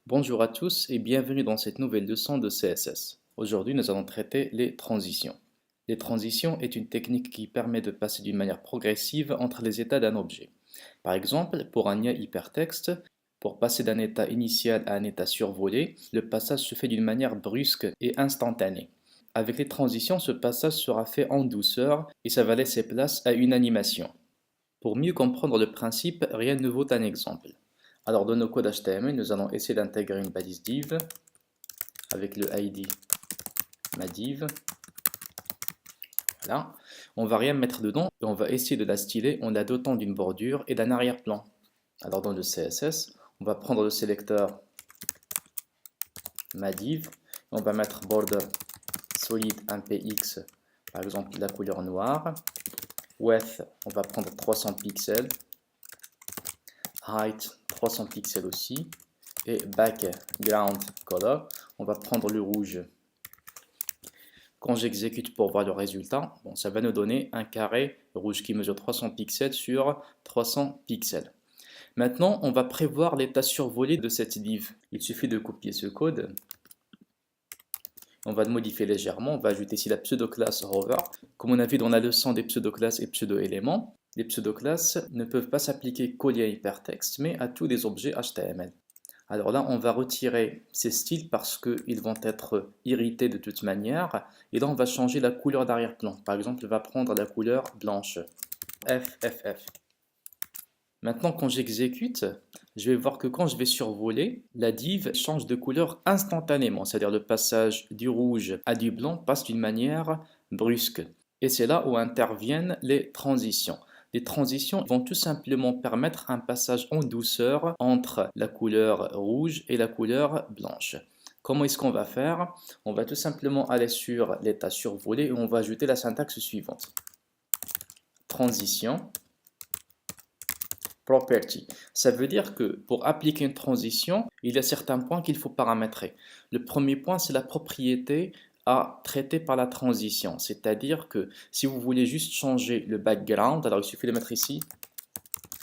Bonjour à tous et bienvenue dans cette nouvelle leçon de CSS. Aujourd'hui, nous allons traiter les transitions. Les transitions est une technique qui permet de passer d'une manière progressive entre les états d'un objet. Par exemple, pour un lien hypertexte, pour passer d'un état initial à un état survolé, le passage se fait d'une manière brusque et instantanée. Avec les transitions, ce passage sera fait en douceur et ça va laisser place à une animation. Pour mieux comprendre le principe, rien ne vaut un exemple. Alors dans nos codes HTML, nous allons essayer d'intégrer une balise div avec le ID madiv. Voilà. On va rien mettre dedans et on va essayer de la styler en la dotant d'une bordure et d'un arrière-plan. Alors dans le CSS, on va prendre le sélecteur madiv, on va mettre border solid mpx, par exemple la couleur noire. Width, on va prendre 300 pixels. Height, 300 pixels aussi. Et background color, on va prendre le rouge. Quand j'exécute pour voir le résultat, bon, ça va nous donner un carré rouge qui mesure 300 pixels sur 300 pixels. Maintenant, on va prévoir l'état survolé de cette div. Il suffit de copier ce code. On va le modifier légèrement. On va ajouter ici la pseudo-classe hover. Comme on a vu dans la leçon des pseudo-classes et pseudo-éléments, les pseudo-classes ne peuvent pas s'appliquer qu'aux liens hypertexte, mais à tous les objets HTML. Alors là, on va retirer ces styles parce qu'ils vont être irrités de toute manière. Et là, on va changer la couleur d'arrière-plan. Par exemple, on va prendre la couleur blanche. FFF. Maintenant, quand j'exécute, je vais voir que quand je vais survoler, la div change de couleur instantanément. C'est-à-dire le passage du rouge à du blanc passe d'une manière brusque. Et c'est là où interviennent les transitions. Les transitions vont tout simplement permettre un passage en douceur entre la couleur rouge et la couleur blanche. Comment est-ce qu'on va faire? On va tout simplement aller sur l'état survolé et on va ajouter la syntaxe suivante. Transition, property. Ça veut dire que pour appliquer une transition, il y a certains points qu'il faut paramétrer. Le premier point, c'est la propriété à traiter par la transition. C'est-à-dire que si vous voulez juste changer le background, alors il suffit de mettre ici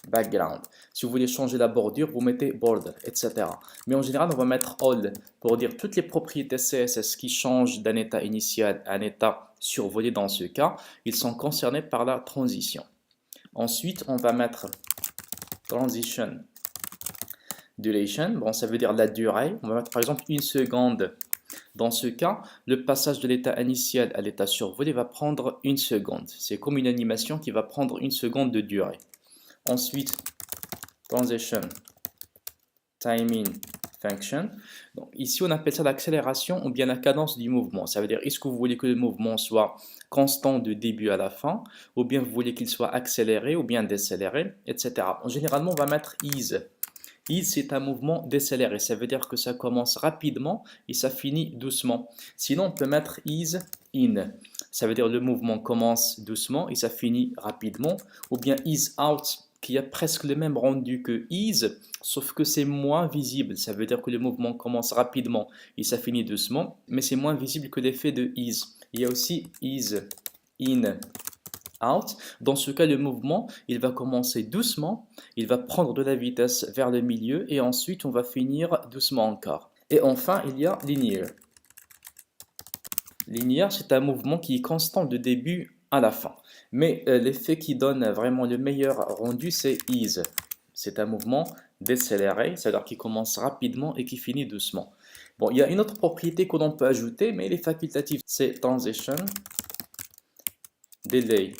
background. Si vous voulez changer la bordure, vous mettez border, etc. Mais en général, on va mettre all pour dire toutes les propriétés CSS qui changent d'un état initial à un état survolé dans ce cas, ils sont concernés par la transition. Ensuite, on va mettre transition duration, bon, ça veut dire la durée. On va mettre par exemple une seconde. Dans ce cas, le passage de l'état initial à l'état survolé va prendre une seconde. C'est comme une animation qui va prendre une seconde de durée. Ensuite, transition timing function. Donc, ici, on appelle ça l'accélération ou bien la cadence du mouvement. Ça veut dire, est-ce que vous voulez que le mouvement soit constant de début à la fin, ou bien vous voulez qu'il soit accéléré ou bien décéléré, etc. Généralement, on va mettre ease. Ease, c'est un mouvement décéléré. Ça veut dire que ça commence rapidement et ça finit doucement. Sinon, on peut mettre ease in. Ça veut dire le mouvement commence doucement et ça finit rapidement. Ou bien ease out, qui a presque le même rendu que ease, sauf que c'est moins visible. Ça veut dire que le mouvement commence rapidement et ça finit doucement, mais c'est moins visible que l'effet de ease. Il y a aussi ease in. Out. Dans ce cas, le mouvement, il va commencer doucement, il va prendre de la vitesse vers le milieu et ensuite on va finir doucement encore. Et enfin, il y a linear. Linear, c'est un mouvement qui est constant de début à la fin. Mais l'effet qui donne vraiment le meilleur rendu, c'est ease. C'est un mouvement décéléré, c'est-à-dire qui commence rapidement et qui finit doucement. Bon, il y a une autre propriété que l'on peut ajouter, mais elle est facultative. C'est transition delay.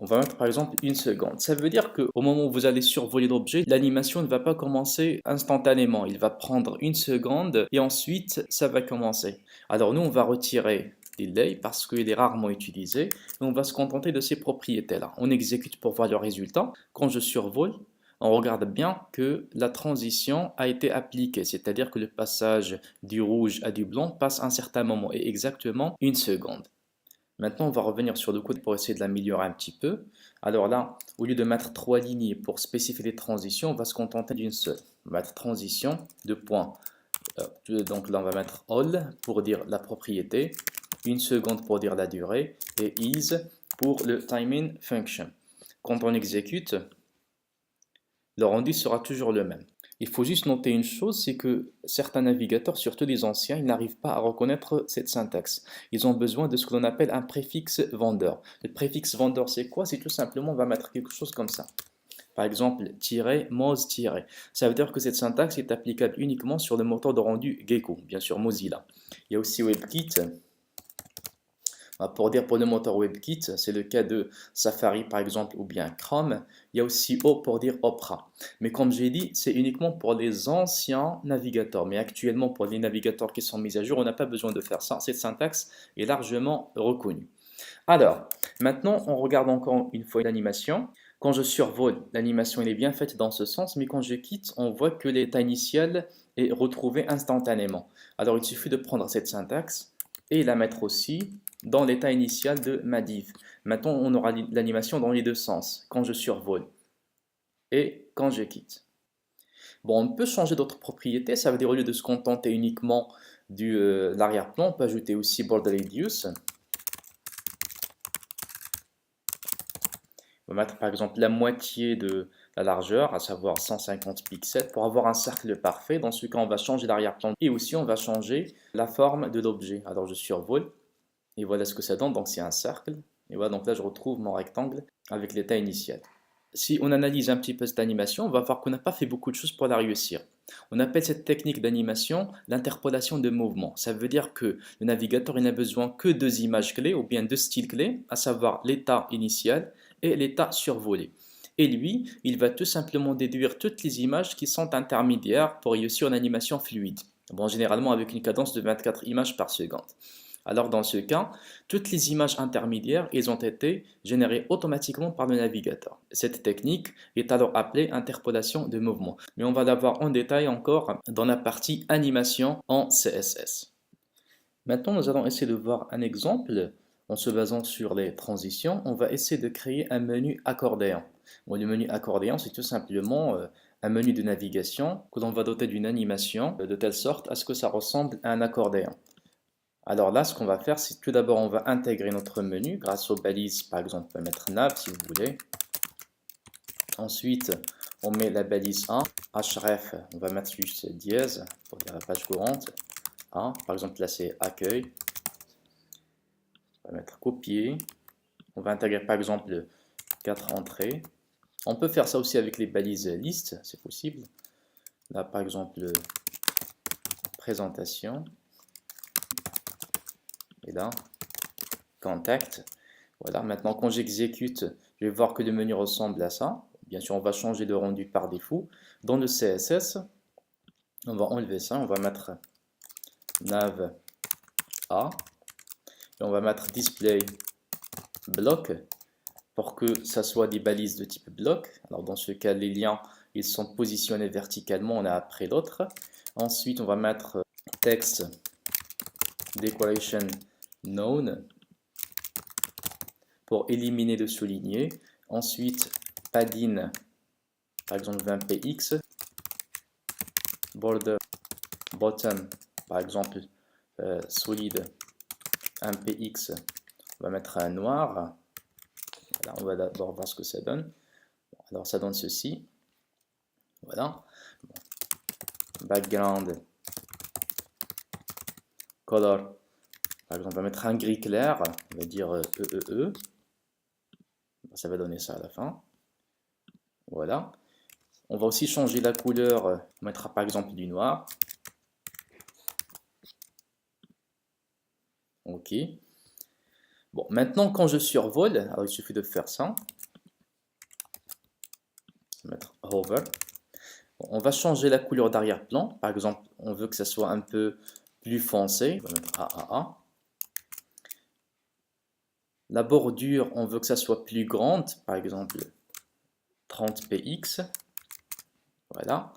On va mettre par exemple une seconde. Ça veut dire qu'au moment où vous allez survoler l'objet, l'animation ne va pas commencer instantanément. Il va prendre une seconde et ensuite ça va commencer. Alors nous, on va retirer delay parce qu'il est rarement utilisé et on va se contenter de ces propriétés-là. On exécute pour voir le résultat. Quand je survole, on regarde bien que la transition a été appliquée, c'est-à-dire que le passage du rouge à du blanc passe un certain moment et exactement une seconde. Maintenant, on va revenir sur le code pour essayer de l'améliorer un petit peu. Alors là, au lieu de mettre 3 lignes pour spécifier les transitions, on va se contenter d'une seule. On va mettre transition, deux points. Donc là, on va mettre all pour dire la propriété, une seconde pour dire la durée, et is pour le timing function. Quand on exécute, le rendu sera toujours le même. Il faut juste noter une chose, c'est que certains navigateurs, surtout les anciens, ils n'arrivent pas à reconnaître cette syntaxe. Ils ont besoin de ce que l'on appelle un préfixe vendeur. Le préfixe vendeur, c'est quoi? C'est tout simplement, on va mettre quelque chose comme ça. Par exemple, Moz-. Ça veut dire que cette syntaxe est applicable uniquement sur le moteur de rendu Gecko, bien sûr Mozilla. Il y a aussi WebKit. Pour dire pour le moteur WebKit, c'est le cas de Safari par exemple ou bien Chrome. Il y a aussi O pour dire Opera. Mais comme j'ai dit, c'est uniquement pour les anciens navigateurs. Mais actuellement, pour les navigateurs qui sont mis à jour, on n'a pas besoin de faire ça. Cette syntaxe est largement reconnue. Alors, maintenant, on regarde encore une fois l'animation. Quand je survole, l'animation est bien faite dans ce sens, mais quand je quitte, on voit que l'état initial est retrouvé instantanément. Alors, il suffit de prendre cette syntaxe et la mettre aussi dans l'état initial de ma div. Maintenant, on aura l'animation dans les deux sens, quand je survole et quand je quitte. Bon, on peut changer d'autres propriétés, ça veut dire au lieu de se contenter uniquement de l'arrière-plan, on peut ajouter aussi border radius. On va mettre par exemple la moitié de la largeur, à savoir 150 pixels, pour avoir un cercle parfait. Dans ce cas, on va changer l'arrière-plan et aussi on va changer la forme de l'objet. Alors je survole et voilà ce que ça donne. Donc c'est un cercle. Et voilà, donc là je retrouve mon rectangle avec l'état initial. Si on analyse un petit peu cette animation, on va voir qu'on n'a pas fait beaucoup de choses pour la réussir. On appelle cette technique d'animation l'interpolation de mouvement. Ça veut dire que le navigateur il n'a besoin que deux images clés ou bien deux styles clés, à savoir l'état initial et l'état survolé. Et lui, il va tout simplement déduire toutes les images qui sont intermédiaires pour réussir une animation fluide. Bon, généralement avec une cadence de 24 images par seconde. Alors dans ce cas, toutes les images intermédiaires, elles ont été générées automatiquement par le navigateur. Cette technique est alors appelée interpolation de mouvement. Mais on va la voir en détail encore dans la partie animation en CSS. Maintenant, nous allons essayer de voir un exemple. En se basant sur les transitions, on va essayer de créer un menu accordéon. Bon, le menu accordéon, c'est tout simplement un menu de navigation que l'on va doter d'une animation de telle sorte à ce que ça ressemble à un accordéon. Alors là, ce qu'on va faire, c'est tout d'abord, on va intégrer notre menu grâce aux balises. Par exemple, on peut mettre nav si vous voulez. Ensuite, on met la balise 1. href, on va mettre juste dièse pour dire la page courante. 1. Par exemple, là, c'est accueil. On va mettre copier. On va intégrer, par exemple, 4 entrées. On peut faire ça aussi avec les balises liste, c'est possible. Là, par exemple, présentation. Et là, contact. Voilà, maintenant quand j'exécute, je vais voir que le menu ressemble à ça. Bien sûr, on va changer de rendu par défaut. Dans le CSS, on va enlever ça, on va mettre nav A. Et on va mettre display block pour que ça soit des balises de type bloc. Alors dans ce cas, les liens, ils sont positionnés verticalement l'un après l'autre. Ensuite, on va mettre text decoration known pour éliminer le souligné. Ensuite, padding, par exemple 20 px. Border bottom, par exemple solide 1 px. On va mettre un noir. Voilà, on va d'abord voir ce que ça donne. Alors ça donne ceci. Voilà. Background color. Par exemple, on va mettre un gris clair, on va dire EEE. Ça va donner ça à la fin. Voilà. On va aussi changer la couleur, on mettra par exemple du noir. Ok. Bon, maintenant quand je survole, alors il suffit de faire ça. On va mettre hover. Bon, on va changer la couleur d'arrière-plan. Par exemple, on veut que ça soit un peu plus foncé. On va mettre AAA. La bordure, on veut que ça soit plus grande, par exemple 30 px. Voilà.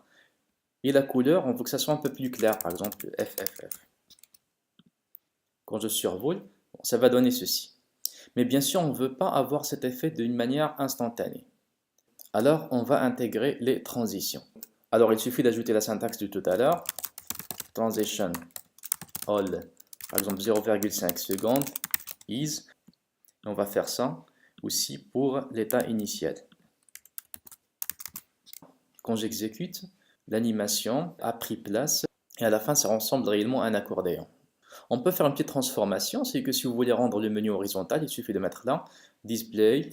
Et la couleur, on veut que ça soit un peu plus clair, par exemple FFF. Quand je survole, bon, ça va donner ceci. Mais bien sûr, on ne veut pas avoir cet effet d'une manière instantanée. Alors, on va intégrer les transitions. Alors, il suffit d'ajouter la syntaxe de tout à l'heure. Transition all, par exemple 0,5 secondes, is. On va faire ça aussi pour l'état initial. Quand j'exécute, l'animation a pris place et à la fin ça ressemble réellement à un accordéon. On peut faire une petite transformation, c'est que si vous voulez rendre le menu horizontal, il suffit de mettre là Display,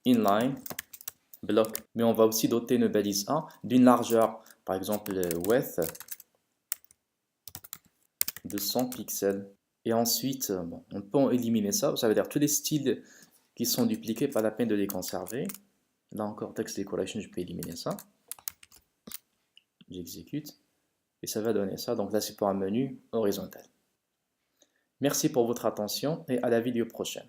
Inline, Block. Mais on va aussi doter une balise 1 d'une largeur, par exemple width de 100 pixels. Et ensuite, bon, on peut éliminer ça, ça veut dire tous les styles qui sont dupliqués, pas la peine de les conserver. Là encore, Text Decoration, je peux éliminer ça. J'exécute et ça va donner ça. Donc là, c'est pour un menu horizontal. Merci pour votre attention et à la vidéo prochaine.